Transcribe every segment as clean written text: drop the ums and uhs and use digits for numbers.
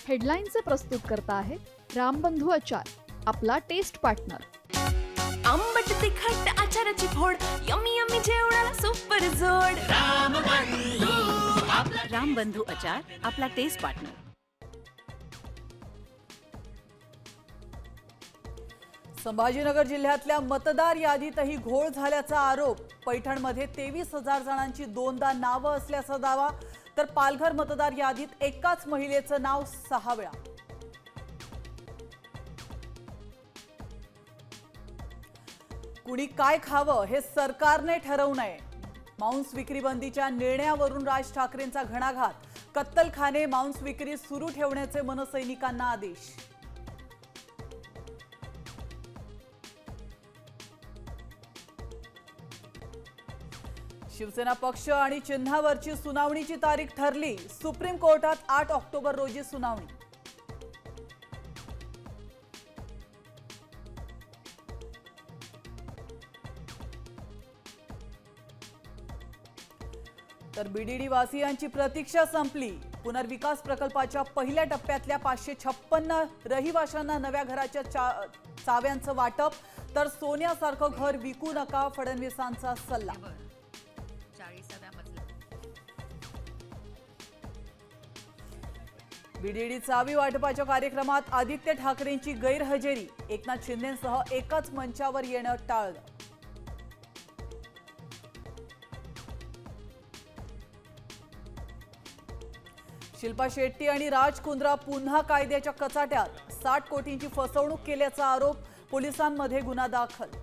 हेडलाईनचे प्रस्तुत करता आहेत रामबंधू आचार, आपला टेस्ट पार्टनर. आंबट तिखट आचाराची फोड, यम्मी यम्मी जेवणाला सुपर जोड. रामबंधू आचार, आपला टेस्ट पार्टनर. संभाजीनगर जिल्ह्यातल्या मतदार यादीतही घोळ झाल्याचा आरोप. पैठणमध्ये 23,000 जणांची दोनदा नावं असल्याचा दावा, तर पालघर मतदार यादीत एकाच महिलेचं नाव 6 वेळा. कुणी काय खावं हे सरकारने ठरवू नये. मांस विक्री बंदीच्या निर्णयावरून राज ठाकरेंचा घणाघात. कत्तलखाने मांस विक्री सुरू ठेवण्याचे मनसैनिकांना आदेश. शिवसेना पक्ष आणि चिन्हावरची सुनावणीची तारीख ठरली. सुप्रीम कोर्टात 8 ऑक्टोबर रोजी सुनावणी. तर बीडीडी वासियांची प्रतीक्षा संपली. पुनर्विकास प्रकल्पाच्या पहिल्या टप्प्यातल्या 556 रहिवाशांना नव्या घराच्या चाव्यांचं वाटप. तर सोन्यासारखं घर विकू नका, फडणवीसांचा सल्ला. बीडीडी चावी वाटपाच्या कार्यक्रमात आदित्य ठाकरेंची गैरहजेरी. एकनाथ शिंदेसह एकाच मंचावर येणं टाळलं. शिल्पा शेट्टी आणि राज कुंद्रा पुन्हा कायद्याच्या कचाट्यात. 60 कोटींची फसवणूक केल्याचा आरोप. पोलिसांमध्ये गुन्हा दाखल.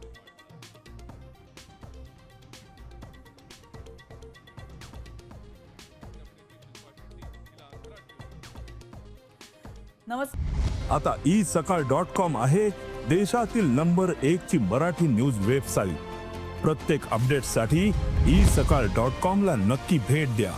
आता isakal.com आहे देशातील नंबर 1 ची मराठी न्यूज वेबसाईट. प्रत्येक अपडेटसाठी isakal.com ला नक्की भेट द्या.